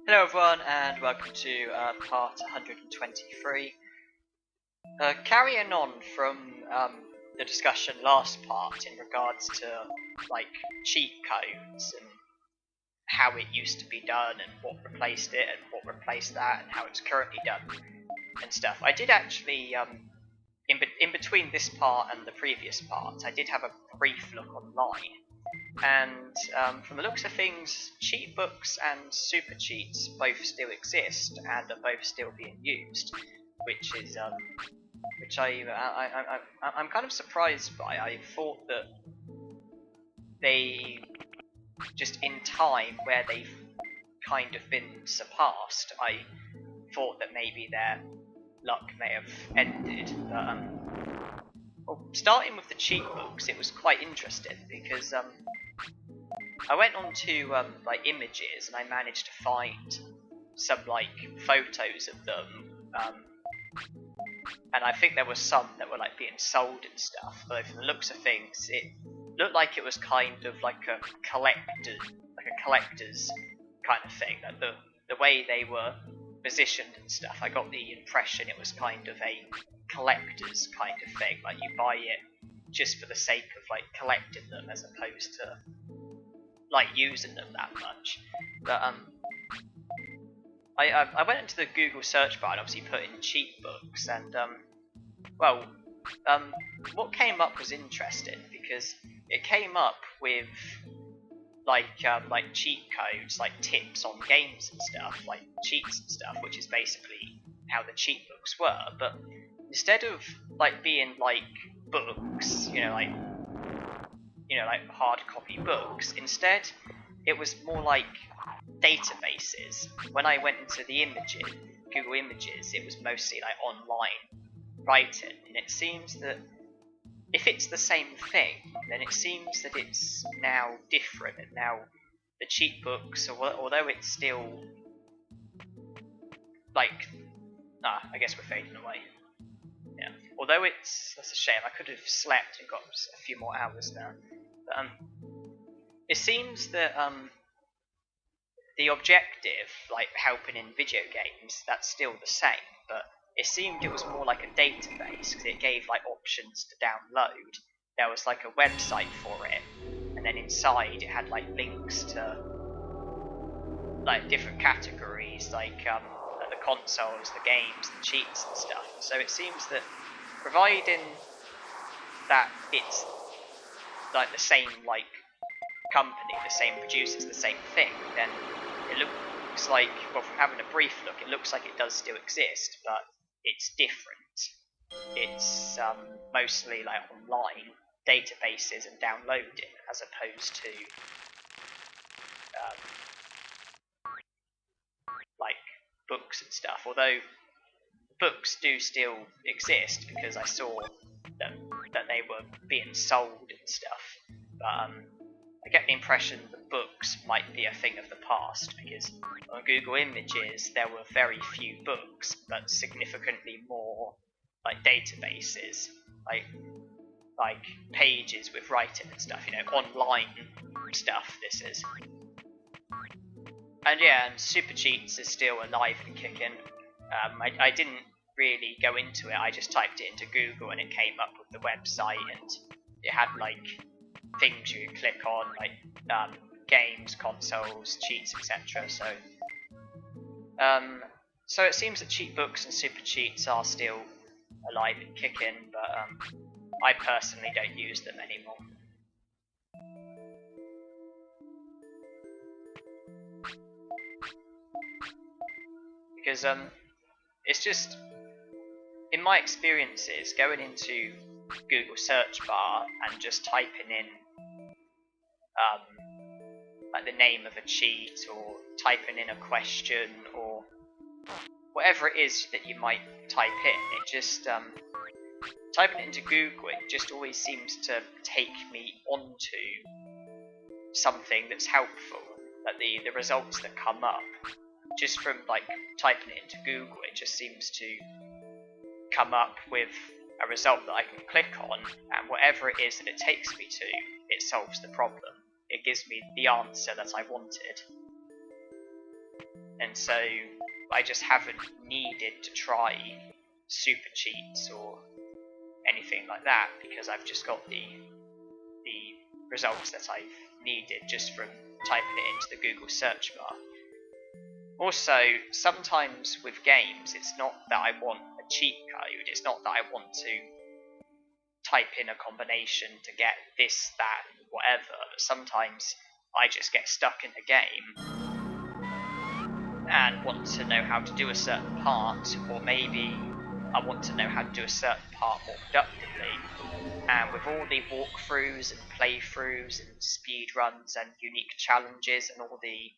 Hello everyone and welcome to part 123. Carrying on from the discussion last part in regards to like cheat codes and how it used to be done and what replaced it and what replaced that and how it's currently done and stuff. I did actually in between this part and the previous part I did have a brief look online. And from the looks of things, cheat books and super cheats both still exist and are both still being used, which is which I'm kind of surprised by. I thought that they just in time where they've kind of been surpassed, I thought that maybe their luck may have ended. But well, starting with the cheat books, it was quite interesting because I went on to like images and I managed to find some like photos of them, and I think there were some that were like being sold and stuff. But from the looks of things, it looked like it was kind of like a collector's kind of thing. Like the way they were positioned and stuff, I got the impression it was kind of a collector's kind of thing. Like you buy it just for the sake of like collecting them, as opposed to like using them that much. But I went into the Google search bar and obviously put in cheat books, and what came up was interesting because it came up with like cheat codes, like tips on games and stuff, like cheats and stuff, which is basically how the cheat books were. But instead of like being like books, like hard copy books. Instead, it was more like databases. When I went into the Google Images, it was mostly like online writing, and it seems that if it's the same thing, then it seems that it's now different, and now the cheat books, although it's still like, I guess we're fading away. Yeah. Although that's a shame. I could have slept and got a few more hours now. But, it seems that the objective, like helping in video games, that's still the same. But it seemed it was more like a database because it gave like options to download. There was like a website for it, and then inside it had like links to like different categories, like the consoles, the games, the cheats and stuff. So it seems that providing that it's like the same like company, the same producers, the same thing, then it looks like, well, from having a brief look, it looks like it does still exist, but it's different. It's mostly like online databases and downloading, as opposed to like books and stuff. Although books do still exist because I saw that they were being sold and stuff. But I get the impression that books might be a thing of the past, because on Google Images there were very few books, but significantly more like databases, like pages with writing and stuff, online stuff. This is, and yeah, and Super Cheats is still alive and kicking. I didn't really go into it. I just typed it into Google and it came up with the website, and it had like things you could click on, like games, consoles, cheats, etc. So it seems that cheat books and super cheats are still alive and kicking, but I personally don't use them anymore. Because it's just, in my experiences, going into Google search bar and just typing in like the name of a cheat, or typing in a question, or whatever it is that you might type in, it just typing it into Google, it just always seems to take me onto something that's helpful. Like the results that come up just from like typing it into Google, it just seems to come up with a result that I can click on, and whatever it is that it takes me to, it solves the problem. It gives me the answer that I wanted. and so I just haven't needed to try super cheats or anything like that because I've just got the results that I've needed just from typing it into the Google search bar. Also, sometimes with games, it's not that I want a cheat code, it's not that I want to type in a combination to get this, that, whatever. Sometimes I just get stuck in the game and want to know how to do a certain part, or maybe I want to know how to do a certain part more productively. And with all the walkthroughs and playthroughs and speedruns and unique challenges and all the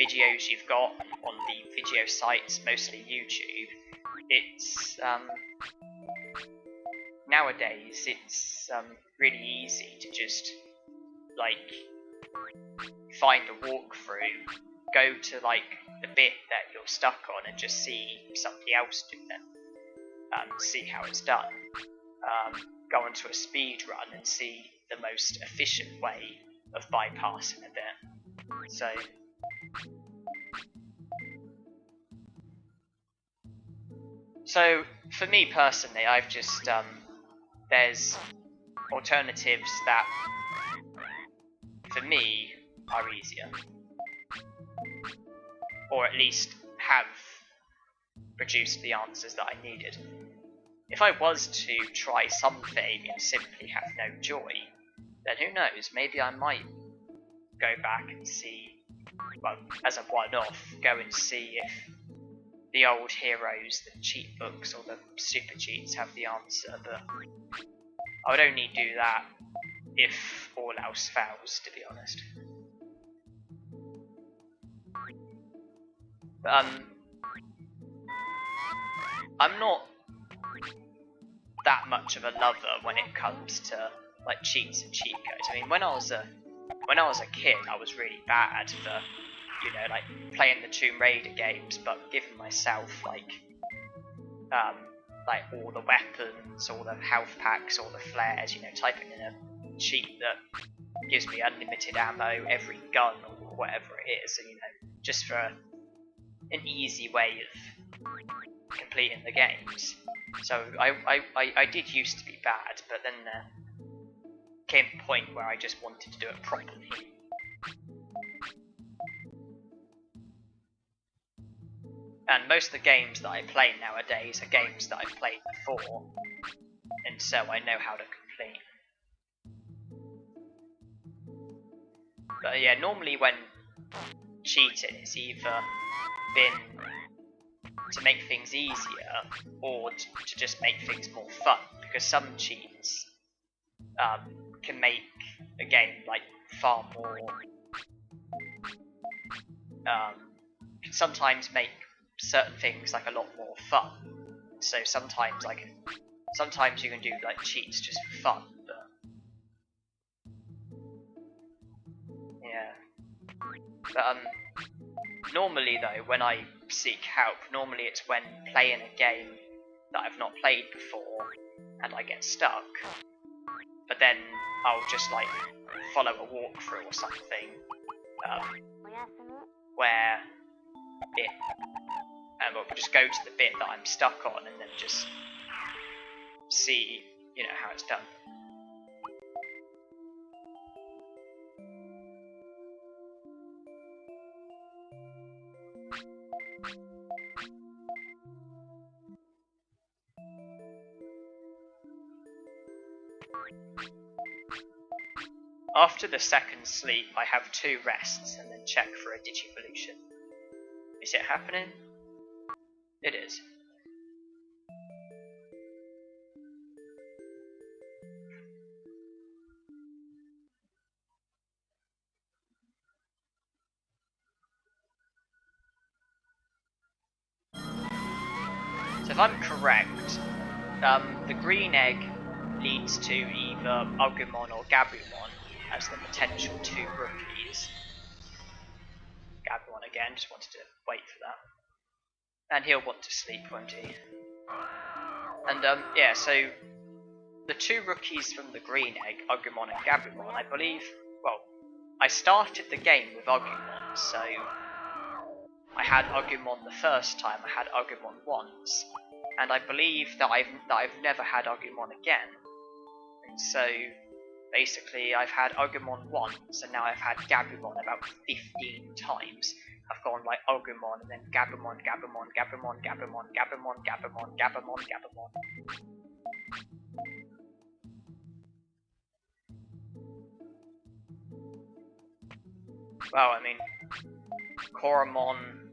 videos you've got on the video sites, mostly YouTube, it's nowadays it's really easy to just find a walkthrough, go to the bit that you're stuck on and just see somebody else do it, see how it's done, go onto a speed run and see the most efficient way of bypassing a bit. So for me personally, I've just there's alternatives that for me are easier, or at least have produced the answers that I needed. If I was to try something and simply have no joy, then who knows, maybe I might go back and see, well, as a one-off, go and see if the old heroes, the cheat books, or the super cheats have the answer, but I would only do that if all else fails, to be honest. But, I'm not that much of a lover when it comes to cheats and cheat codes. I mean, when I was a kid, I was really bad for playing the Tomb Raider games, but giving myself all the weapons, all the health packs, all the flares, typing in a cheat that gives me unlimited ammo, every gun or whatever it is, just for an easy way of completing the games. So I did used to be bad, but then there came a point where I just wanted to do it properly. And most of the games that I play nowadays are games that I've played before, and so I know how to complete. But yeah, normally when cheating, it's either been to make things easier or to just make things more fun, because some cheats can make a game far more can sometimes make certain things a lot more fun. So sometimes you can do cheats just for fun, but yeah. But normally though, when I seek help, normally it's when playing a game that I've not played before and I get stuck. But then I'll just follow a walkthrough or something, where we'll just go to the bit that I'm stuck on and then just see, how it's done. After the second sleep, I have 2 rests and then check for a Digivolution. Is it happening? It is. So if I'm correct, the green egg leads to either Agumon or Gabumon as the potential 2 rookies. Gabumon again, just wanted to wait for that. And he'll want to sleep, won't he? And yeah, so the 2 rookies from the green egg, Agumon and Gabumon, I believe, well, I started the game with Agumon, so I had Agumon the first time, I had Agumon once, and I believe that I've never had Agumon again. And so basically I've had Agumon once, and now I've had Gabumon about 15 times. I've gone like Agumon, and then Gabumon, Gabumon, Gabumon, Gabumon, Gabumon, Gabumon, Gabumon, Gabumon. Well, I mean, Koromon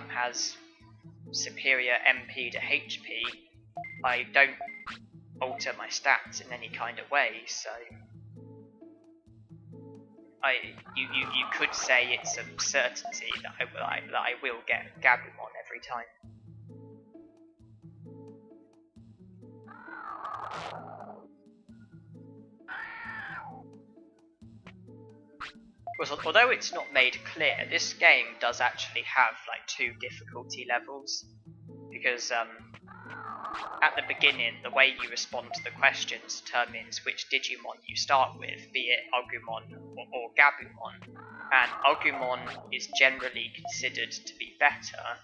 has superior MP to HP. I don't alter my stats in any kind of way, so you could say it's a certainty that I will get Gabumon every time. Although it's not made clear, this game does actually have like 2 difficulty levels, because at the beginning, the way you respond to the questions determines which Digimon you start with, be it Agumon or Gabumon, and Agumon is generally considered to be better,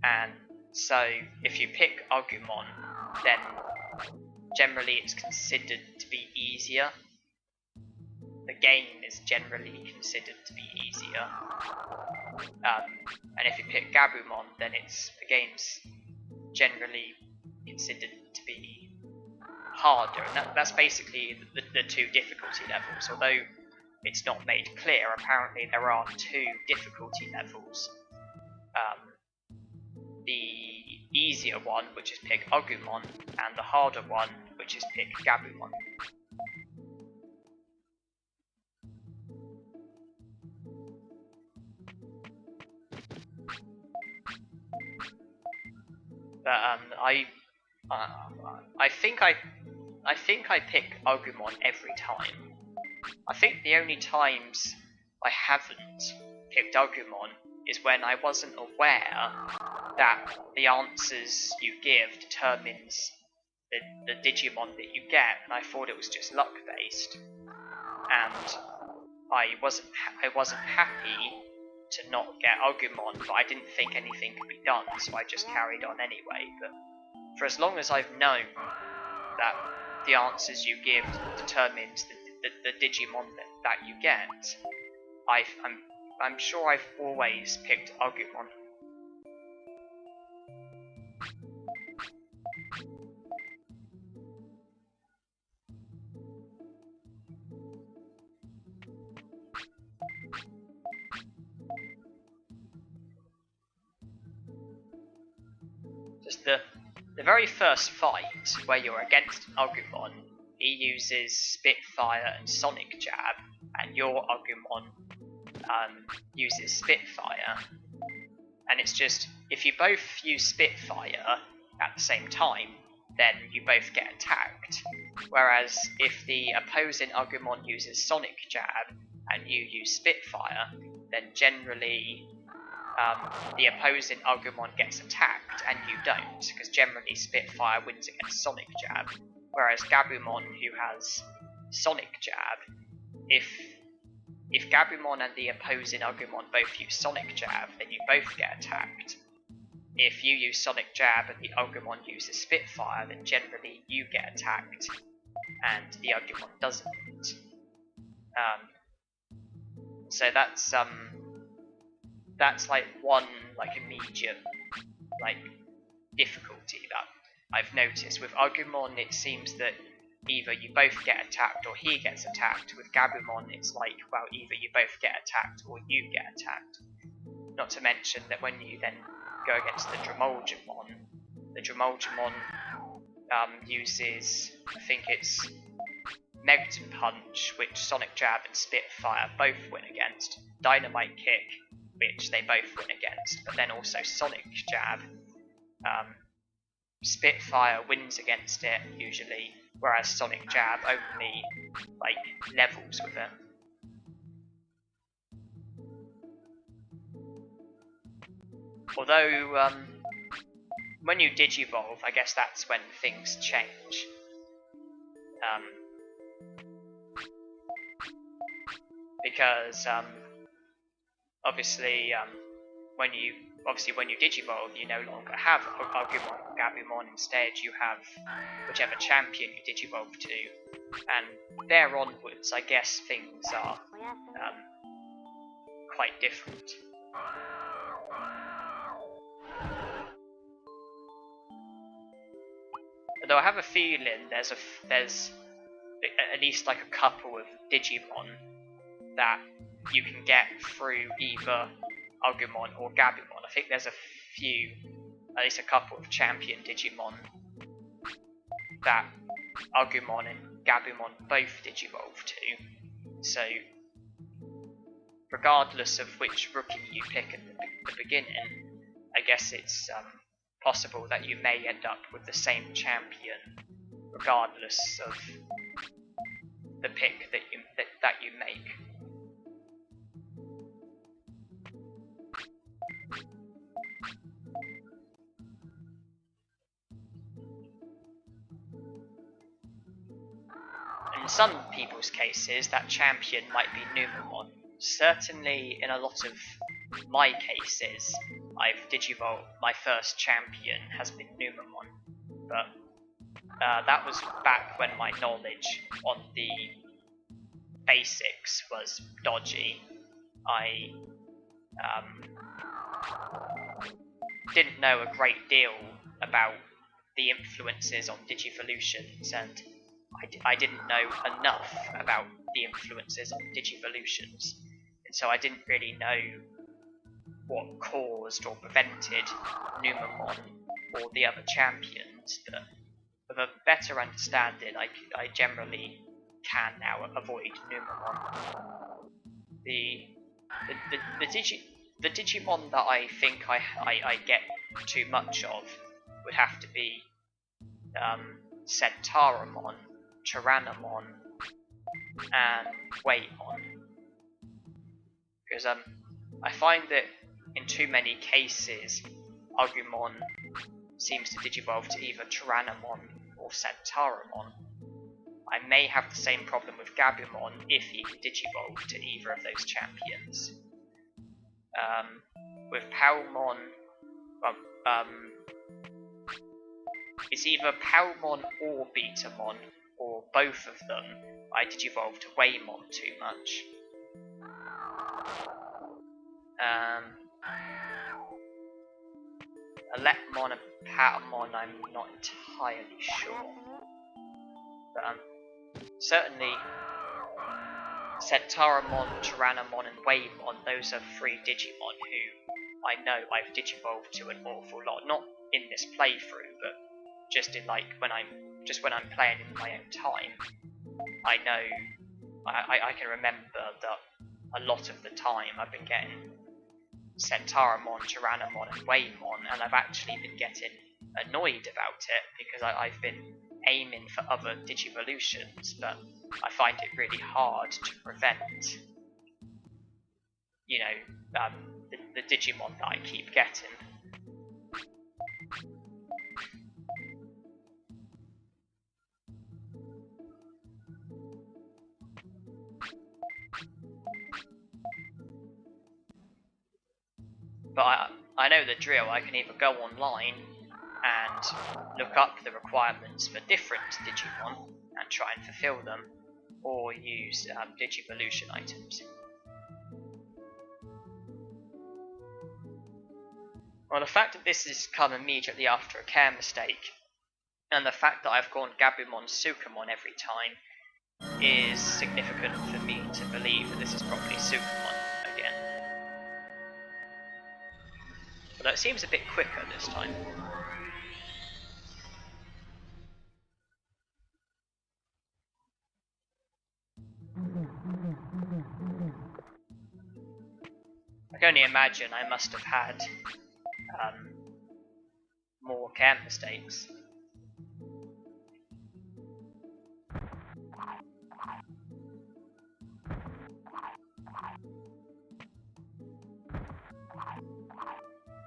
and so if you pick Agumon, then generally it's considered to be easier. The game is generally considered to be easier, and if you pick Gabumon, then the game's generally considered to be harder, and that's basically the 2 difficulty levels. Although it's not made clear, apparently there are 2 difficulty levels. The easier one, which is pick Agumon, and the harder one, which is pick Gabumon. But I think I pick Agumon every time. I think the only times I haven't picked Agumon is when I wasn't aware that the answers you give determines the Digimon that you get, and I thought it was just luck based, and I wasn't happy to not get Agumon, but I didn't think anything could be done, so I just carried on anyway. But for as long as I've known that the answers you give determines the Digimon that you get, I'm sure I've always picked Agumon. Just the very first fight where you're against Agumon, he uses Spitfire and Sonic Jab, and your Agumon uses Spitfire. And it's just, if you both use Spitfire at the same time, then you both get attacked. Whereas if the opposing Agumon uses Sonic Jab and you use Spitfire, then generally the opposing Agumon gets attacked and you don't, because generally Spitfire wins against Sonic Jab. Whereas Gabumon, who has Sonic Jab, if Gabumon and the opposing Agumon both use Sonic Jab, then you both get attacked. If you use Sonic Jab and the Agumon uses Spitfire, then generally you get attacked and the Agumon doesn't. So that's like one immediate difficulty that I've noticed. With Agumon, it seems that either you both get attacked or he gets attacked. With Gabumon, it's like, well, either you both get attacked or you get attacked. Not to mention that when you then go against the Drimogemon uses, I think it's Megaton Punch, which Sonic Jab and Spitfire both win against, Dynamite Kick, which they both win against, but then also Sonic Jab. Spitfire wins against it usually, whereas Sonic Jab only levels with it. Although when you Digivolve, I guess that's when things change. Because obviously, when you digivolve, you no longer have Agumon or Gabumon. Instead, you have whichever champion you digivolve to, and there onwards, I guess things are quite different. Although I have a feeling there's at least like a couple of Digimon that you can get through either Agumon or Gabumon. I think there's at least a couple of champion Digimon that Agumon and Gabumon both digivolve to. So, regardless of which rookie you pick at the beginning, I guess it's possible that you may end up with the same champion, regardless of the pick that you make. In some people's cases, that champion might be Numemon. Certainly, in a lot of my cases, I've digivolved. My first champion has been Numemon, but that was back when my knowledge on the basics was dodgy. I didn't know a great deal about the influences on Digivolutions, and I didn't know enough about the influences on Digivolutions, and so I didn't really know what caused or prevented Numemon or the other champions, but with a better understanding, I generally can now avoid Numemon. The Digimon that I think I get too much of would have to be Centauramon, Tyrannomon, and Waymon. Because I find that in too many cases, Agumon seems to digivolve to either Tyrannomon or Centauramon. I may have the same problem with Gabumon if he can digivolve to either of those champions. With Palmon, it's either Palmon or Betamon, or both of them. I digivolve to Waymon too much. Alepmon and Patamon, I'm not entirely sure. But certainly Centauramon, Tyrannomon, and Waymon, those are three Digimon who I know I've digivolved to an awful lot. Not in this playthrough, but just in like when I'm playing in my own time. I know I can remember that a lot of the time I've been getting Centauramon, Tyrannomon, and Waymon, and I've actually been getting annoyed about it because I've been aiming for other Digivolutions, but I find it really hard to prevent, you know, the Digimon that I keep getting. But I know the drill. I can either go online and look up the requirements for different Digimon and try and fulfill them, or use Digivolution items. Well, the fact that this has come immediately after a care mistake, and the fact that I've gone Gabumon Sukamon every time, is significant for me to believe that this is probably Sukamon again. Although it seems a bit quicker this time. I can only imagine I must have had more care mistakes.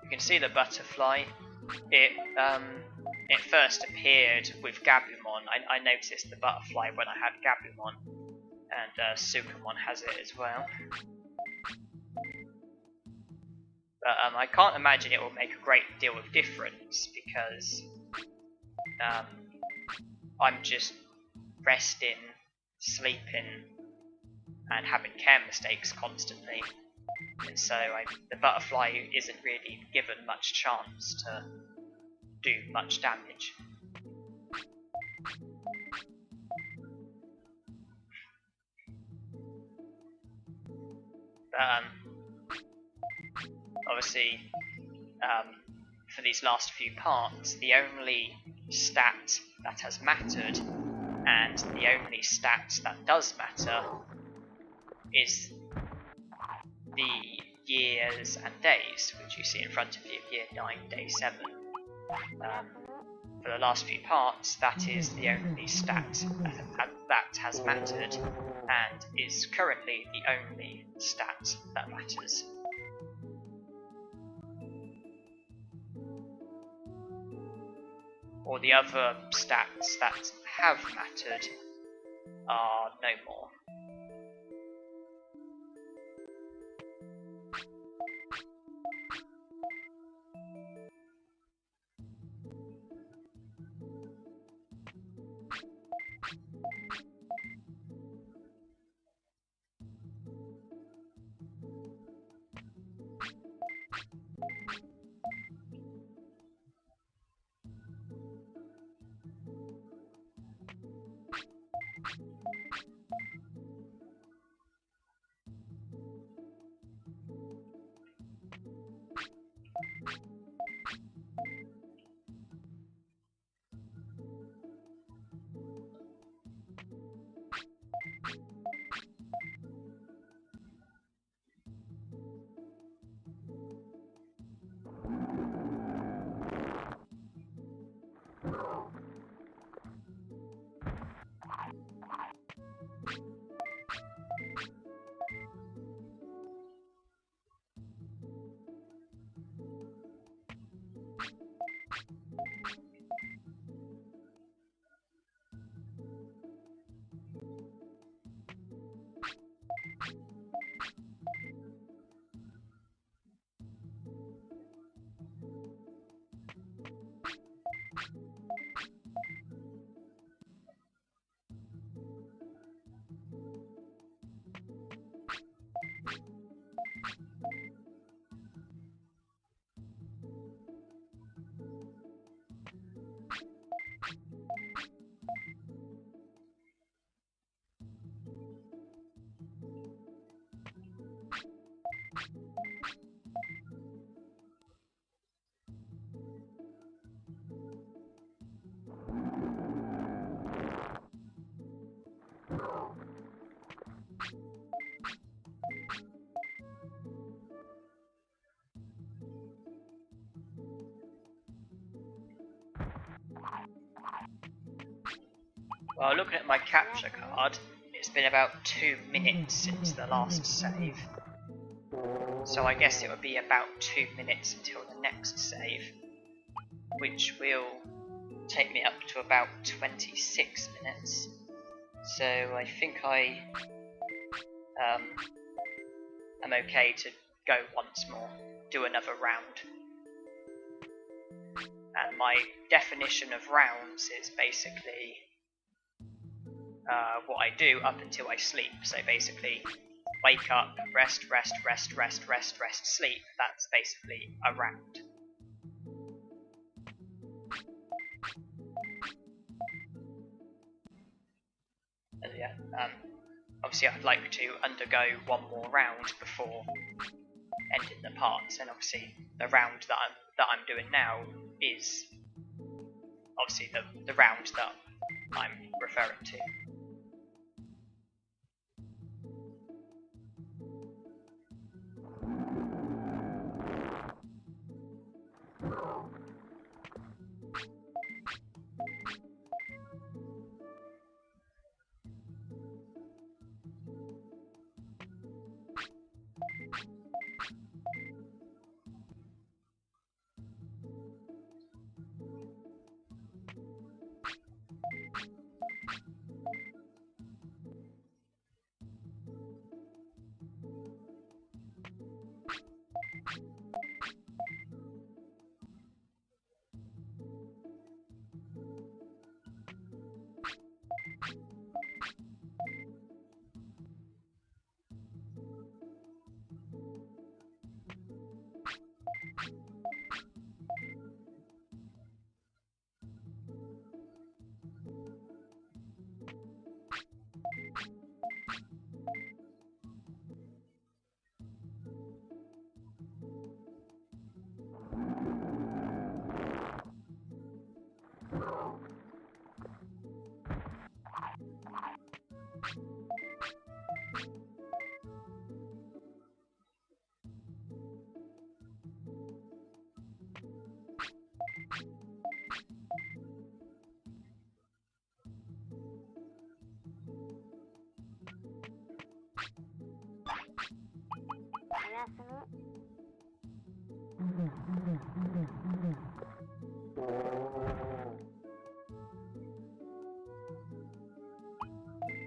You can see the butterfly. It first appeared with Gabumon. I noticed the butterfly when I had Gabumon, and Sukamon has it as well. But I can't imagine it will make a great deal of difference because I'm just resting, sleeping, and having care mistakes constantly. And so the butterfly isn't really given much chance to do much damage. But obviously, for these last few parts, the only stat that has mattered, and the only stat that does matter, is the years and days, which you see in front of you, year 9, day 7. For the last few parts, that is the only stat that has mattered, and is currently the only stat that matters. All the other stats that have mattered are no more. Well, looking at my capture card, it's been about 2 minutes since the last save. So I guess it would be about 2 minutes until the next save, which will take me up to about 26 minutes. So I think I am okay to go once more, do another round. And my definition of rounds is basically what I do up until I sleep. So basically, wake up, rest, sleep. That's basically a round. Yeah, obviously I'd like to undergo one more round before ending the parts, and obviously the round that I'm doing now is obviously the round that I'm referring to.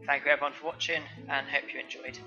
Thank you everyone for watching, and hope you enjoyed.